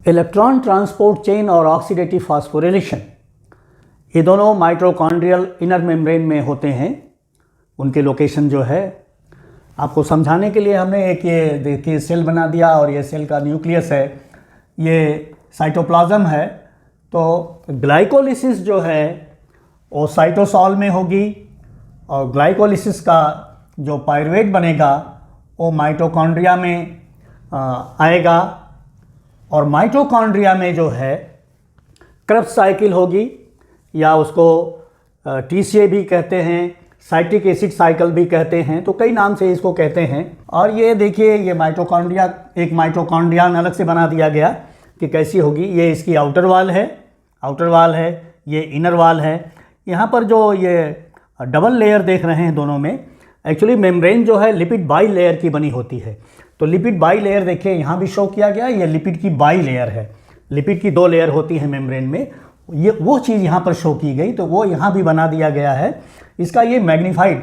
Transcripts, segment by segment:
Electron transport chain और oxidative phosphorylation, ये दोनों माइटोकॉन्ड्रियल इनर मेम्ब्रेन में होते हैं। उनके लोकेशन जो है आपको समझाने के लिए हमने एक ये देखिए सेल बना दिया और ये सेल का न्यूक्लियस है, ये साइटोप्लाज्म है। तो ग्लाइकोलिसिस जो है वो साइटोसॉल में होगी और ग्लाइकोलिसिस का जो पायरुवेट बनेगा वो माइटोकॉन्ड्रिया में आएगा और माइटोकॉन्ड्रिया में जो है क्रेब्स साइकिल होगी या उसको TCA भी कहते हैं, साइट्रिक एसिड साइकिल भी कहते हैं, तो कई नाम से इसको कहते हैं। और ये देखिए ये माइटोकॉन्ड्रिया, एक माइटोकॉन्ड्रियान अलग से बना दिया गया कि कैसी होगी। ये इसकी आउटर वाल है, ये इनर वाल है। यहाँ पर जो ये डबल लेयर देख रहे हैं दोनों में, एक्चुअली मेम्ब्रेन जो है लिपिड बाई लेयर की बनी होती है। तो लिपिड बाई लेयर देखिए यहाँ भी शो किया गया, ये लिपिड की बाई लेयर है। लिपिड की 2 लेयर होती है मेम्ब्रेन में, ये वो चीज़ यहाँ पर शो की गई, तो वो यहाँ भी बना दिया गया है। इसका ये मैग्नीफाइड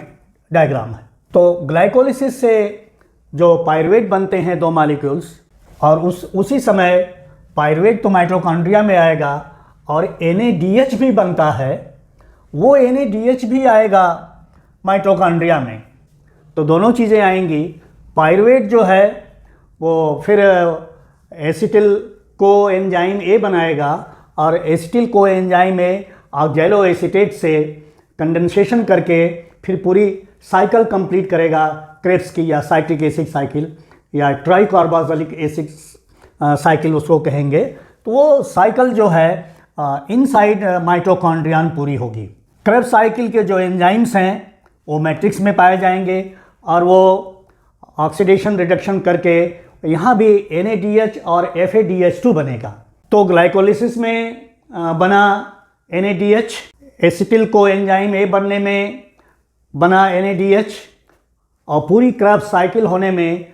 डायग्राम है। तो ग्लाइकोलिसिस से जो पायरुवेट बनते हैं 2 मॉलिक्यूल्स, और उसी समय पायरुवेट तो माइटोकॉन्ड्रिया में आएगा और NADH भी बनता है, वो NADH भी आएगा माइटोकॉन्ड्रिया में। तो दोनों चीज़ें आएंगी। पायरुवेट जो है वो फिर एसिटिल को एंजाइम A बनाएगा और एसिटिल को एंजाइम A ऑक्सैलो एसीटेट से कंडेंसेशन करके फिर पूरी साइकिल कंप्लीट करेगा क्रेब्स की, या साइट्रिक एसिड साइकिल या ट्राइकार्बोक्सिलिक एसिड साइकिल उसको कहेंगे। तो वो साइकिल जो है इनसाइड माइटोकॉन्ड्रियान पूरी होगी। क्रेब्स साइकिल के जो एंजाइम्स हैं वो मैट्रिक्स में पाए जाएंगे और वो ऑक्सीडेशन रिडक्शन करके यहाँ भी NADH और FADH2 बनेगा। तो ग्लाइकोलिसिस में बना NADH, एसिटिल को एंजाइम A बनने में बना NADH और पूरी क्रेब्स साइकिल होने में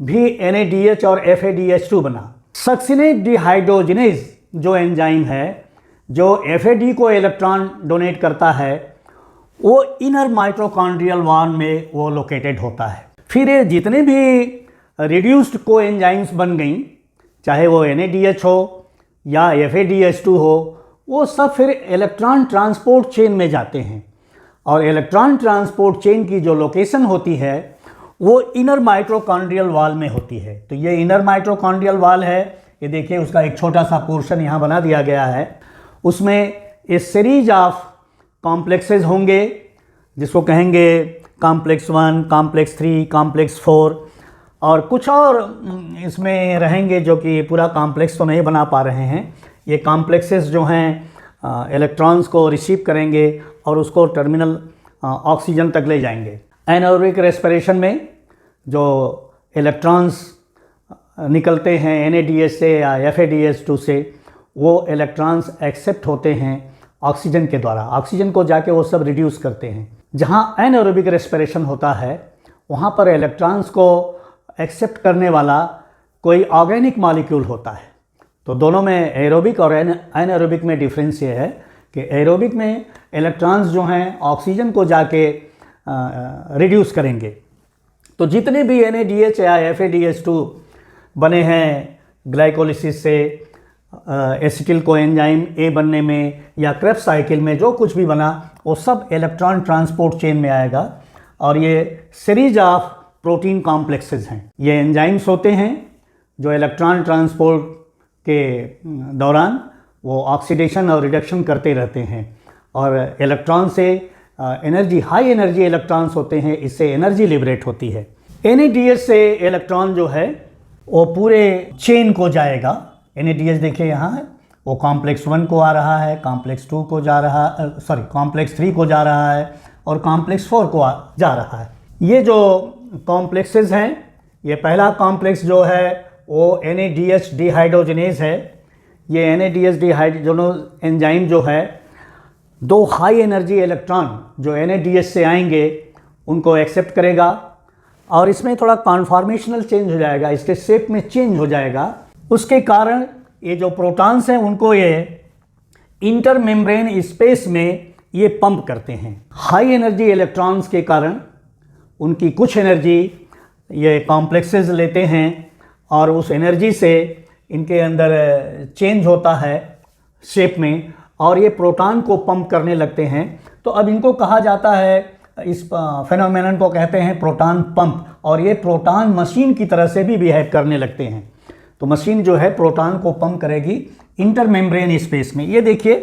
भी NADH और FADH2 बना। सक्सिनेट डिहाइड्रोजिनेज जो एंजाइम है, जो FAD को इलेक्ट्रॉन डोनेट करता है, वो इनर माइटोकॉन्ड्रियल वॉल में वो लोकेटेड होता है। फिर ये जितने भी रिड्यूस्ड को एंजाइम्स बन गई, चाहे वो NADH हो या FADH2 हो, वो सब फिर इलेक्ट्रॉन ट्रांसपोर्ट चेन में जाते हैं। और इलेक्ट्रॉन ट्रांसपोर्ट चेन की जो लोकेशन होती है वो इनर माइटोकॉन्ड्रियल वॉल में होती है। तो ये इनर माइटोकॉन्ड्रियल वॉल है, ये देखिए उसका एक छोटा सा पोर्शन यहाँ बना दिया गया है। उसमें ए सीरीज ऑफ कॉम्प्लेक्सेस होंगे जिसको कहेंगे कॉम्प्लेक्स 1, कॉम्प्लेक्स 3, कॉम्प्लेक्स 4 और कुछ और इसमें रहेंगे जो कि पूरा कॉम्प्लेक्स तो नहीं बना पा रहे हैं। ये कॉम्प्लेक्सेस जो हैं इलेक्ट्रॉन्स को रिसीव करेंगे और उसको टर्मिनल ऑक्सीजन तक ले जाएंगे। एनारोबिक रेस्पिरेशन में जो इलेक्ट्रॉन्स निकलते हैं NADH से या FADH2 से, वो इलेक्ट्रॉन्स एक्सेप्ट होते हैं ऑक्सीजन के द्वारा। ऑक्सीजन को जाके वो सब रिड्यूस करते हैं। जहाँ एनारोबिक रेस्पिरेशन होता है वहाँ पर इलेक्ट्रॉन्स को एक्सेप्ट करने वाला कोई ऑर्गेनिक मॉलिक्यूल होता है। तो दोनों में एरोबिक और एनारोबिक में डिफरेंस ये है कि एरोबिक में इलेक्ट्रॉन्स जो हैं ऑक्सीजन को जाके रिड्यूस करेंगे। तो जितने भी NADH या FADH2 बने हैं ग्लाइकोलिसिस से, एसिटिल को एंजाइम A बनने में या क्रेब्स साइकिल में जो कुछ भी बना, वो सब इलेक्ट्रॉन ट्रांसपोर्ट चेन में आएगा। और ये सीरीज ऑफ प्रोटीन कॉम्प्लेक्सेस हैं, ये एंजाइम्स होते हैं जो इलेक्ट्रॉन ट्रांसपोर्ट के दौरान वो ऑक्सीडेशन और रिडक्शन करते रहते हैं। और इलेक्ट्रॉन से एनर्जी, हाई एनर्जी इलेक्ट्रॉन्स होते हैं, इससे एनर्जी लिबरेट होती है। NADH से इलेक्ट्रॉन जो है वो पूरे चेन को जाएगा। NADH देखिए यहाँ है, वो कॉम्प्लेक्स 1 को आ रहा है, कॉम्प्लेक्स 2 को जा रहा है, कॉम्प्लेक्स 3 को जा रहा है और कॉम्प्लेक्स 4 को जा रहा है। ये जो कॉम्प्लेक्सेस हैं, ये पहला कॉम्प्लेक्स जो है वो NADH डिहाइड्रोजिनेज है। ये NADH डिहाइड्रोजिनेज एंजाइम जो है 2 हाई एनर्जी इलेक्ट्रॉन जो NADH से आएंगे उनको एक्सेप्ट करेगा और इसमें थोड़ा कॉन्फॉर्मेशनल चेंज हो जाएगा, इसके शेप में चेंज हो जाएगा। उसके कारण ये जो प्रोटॉन्स हैं उनको ये इंटर मेम्ब्रेन स्पेस में ये पंप करते हैं। हाई एनर्जी इलेक्ट्रॉन्स के कारण उनकी कुछ एनर्जी ये कॉम्प्लेक्सेस लेते हैं और उस एनर्जी से इनके अंदर चेंज होता है शेप में और ये प्रोटॉन को पंप करने लगते हैं। तो अब इनको कहा जाता है, इस फेनोमेनन को कहते हैं प्रोटॉन पंप, और ये प्रोटॉन मशीन की तरह से भी बिहेव करने लगते हैं। तो मशीन जो है प्रोटॉन को पंप करेगी इंटर मेम्ब्रेन स्पेस में। ये देखिए,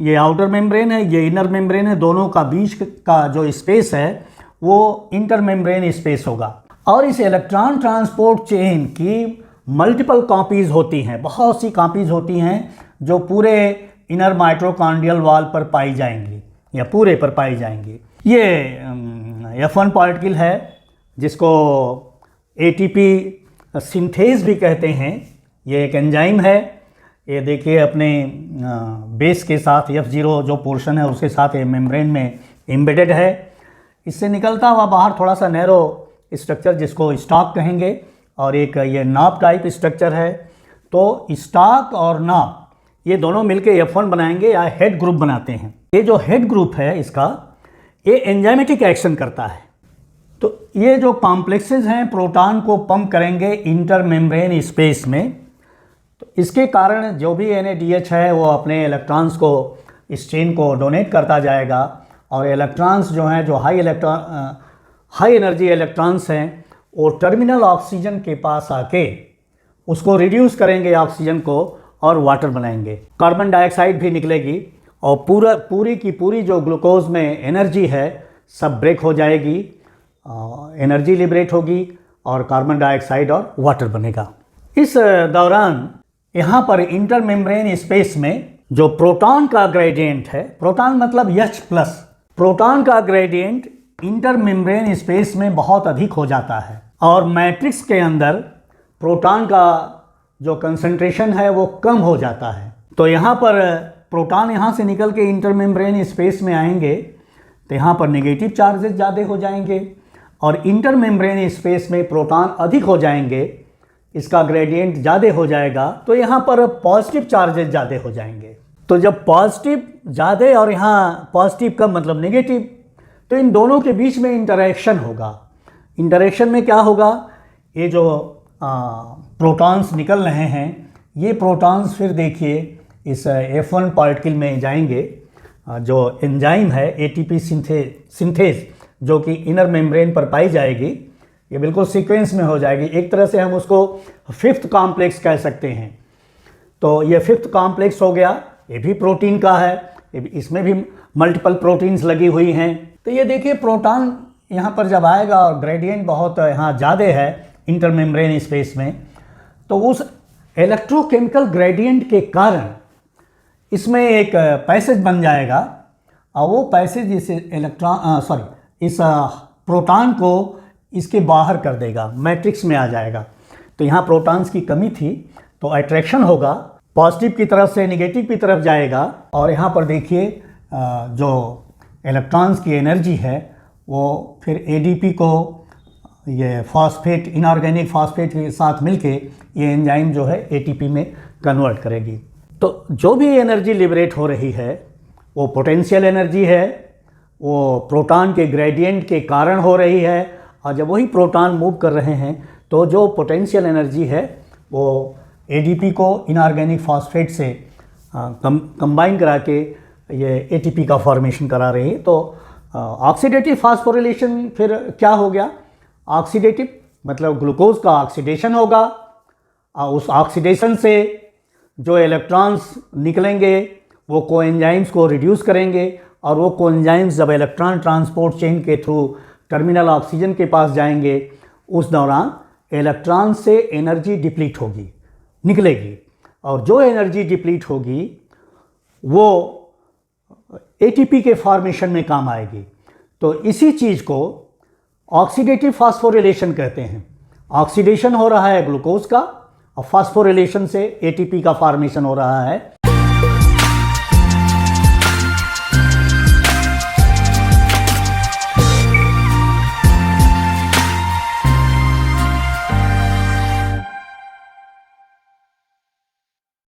ये आउटर मेम्ब्रेन है, ये इनर मेम्ब्रेन है, दोनों का बीच का जो स्पेस है वो इंटर मेम्ब्रेन स्पेस होगा। और इस इलेक्ट्रॉन ट्रांसपोर्ट चेन की मल्टीपल कॉपीज़ होती हैं, बहुत सी कॉपीज़ होती हैं जो पूरे इनर माइटोकॉन्ड्रियल वॉल पर पाई जाएंगी या पूरे पर पाई जाएंगी। ये F1 पार्टिकल है जिसको ATP सिंथेज भी कहते हैं। ये एक एंजाइम है। ये देखिए अपने बेस के साथ F0 जो पोर्शन है उसके साथ ये मेम्ब्रेन में एम्बेडेड है। इससे निकलता हुआ बाहर थोड़ा सा नैरो स्ट्रक्चर जिसको स्टॉक कहेंगे, और एक ये नाप टाइप स्ट्रक्चर है। तो स्टॉक और नाप ये दोनों मिलके F1 बनाएंगे या हेड ग्रुप बनाते हैं। ये जो हेड ग्रुप है इसका, ये एंजाइमेटिक एक्शन करता है। तो ये जो कॉम्प्लेक्सेस हैं प्रोटॉन को पंप करेंगे इंटर मेम्ब्रेन स्पेस में। तो इसके कारण जो भी NADH है वो अपने इलेक्ट्रॉन्स को इस चेन को डोनेट करता जाएगा, और इलेक्ट्रॉन्स जो हैं, जो हाई एनर्जी इलेक्ट्रॉन्स हैं, वो टर्मिनल ऑक्सीजन के पास आके उसको रिड्यूस करेंगे ऑक्सीजन को और वाटर बनाएंगे। कार्बन डाइऑक्साइड भी निकलेगी और पूरी की पूरी जो ग्लूकोज में एनर्जी है सब ब्रेक हो जाएगी, एनर्जी लिबरेट होगी और कार्बन डाइऑक्साइड और वाटर बनेगा। इस दौरान यहाँ पर इंटर मेम्ब्रेन स्पेस में जो प्रोटॉन का ग्रेडियंट है, प्रोटॉन मतलब H+, प्रोटॉन का ग्रेडियंट इंटर मेम्ब्रेन स्पेस में बहुत अधिक हो जाता है, और मैट्रिक्स के अंदर प्रोटॉन का जो कंसंट्रेशन है वो कम हो जाता है। तो यहाँ पर प्रोटॉन यहाँ से निकल के इंटर मेम्ब्रेन स्पेस में आएंगे तो यहाँ पर नेगेटिव चार्जेस ज़्यादा हो जाएंगे, और इंटर मेम्ब्रेन स्पेस में प्रोटॉन अधिक हो जाएंगे, इसका ग्रेडियंट ज़्यादा हो जाएगा, तो यहाँ पर पॉजिटिव चार्जेस ज़्यादा हो जाएंगे। तो जब पॉजिटिव ज़्यादा और यहाँ पॉजिटिव कम मतलब नेगेटिव, तो इन दोनों के बीच में इंटरेक्शन होगा। इंटरेक्शन में क्या होगा, ये जो प्रोटॉन्स निकल रहे हैं, ये प्रोटॉन्स फिर देखिए इस F1 पार्टिकल में जाएंगे। जो एंजाइम है ATP सिंथेज जो कि इनर मेम्ब्रेन पर पाई जाएगी, ये बिल्कुल सीक्वेंस में हो जाएगी। एक तरह से हम उसको 5th कॉम्प्लेक्स कह सकते हैं। तो ये 5th कॉम्प्लेक्स हो गया, ये भी प्रोटीन का है, इसमें भी मल्टीपल प्रोटीन्स लगी हुई हैं। तो ये देखिए प्रोटॉन यहाँ पर जब आएगा और ग्रेडियंट बहुत यहाँ ज़्यादा है इंटर मेम्ब्रेन स्पेस में, तो उस इलेक्ट्रोकेमिकल ग्रेडियंट के कारण इसमें एक पैसेज बन जाएगा, और वो पैसेज इस इस प्रोटॉन को इसके बाहर कर देगा, मैट्रिक्स में आ जाएगा। तो यहाँ प्रोटॉन्स की कमी थी, तो अट्रैक्शन होगा, पॉजिटिव की तरफ से नेगेटिव की तरफ जाएगा, और यहाँ पर देखिए जो इलेक्ट्रॉन्स की एनर्जी है वो फिर ADP को ये फॉस्फेट, इनऑर्गेनिक फॉस्फेट के साथ मिलके ये एंजाइम जो है ATP में कन्वर्ट करेगी। तो जो भी एनर्जी लिबरेट हो रही है वो पोटेंशियल एनर्जी है, वो प्रोटॉन के ग्रेडियंट के कारण हो रही है, और जब वही प्रोटॉन मूव कर रहे हैं तो जो पोटेंशियल एनर्जी है वो ADP को इनऑर्गेनिक फॉस्फेट से कंबाइन करा के ये ATP का फॉर्मेशन करा रही है। तो ऑक्सीडेटिव फास्फोरिलेशन फिर क्या हो गया, ऑक्सीडेटिव मतलब ग्लूकोज का ऑक्सीडेशन होगा, उस ऑक्सीडेशन से जो इलेक्ट्रॉन्स निकलेंगे वो कोएंजाइम्स को रिड्यूस करेंगे, और वो कोएंजाइम्स जब इलेक्ट्रॉन ट्रांसपोर्ट चेन के थ्रू टर्मिनल ऑक्सीजन के पास जाएंगे, उस दौरान इलेक्ट्रॉन से एनर्जी डिप्लीट होगी, निकलेगी, और जो एनर्जी डिप्लीट होगी वो ATP के फॉर्मेशन में काम आएगी। तो इसी चीज़ को ऑक्सीडेटिव फास्फोरिलेशन कहते हैं। ऑक्सीडेशन हो रहा है ग्लूकोज का, और फास्फोरिलेशन से ATP का फॉर्मेशन हो रहा है।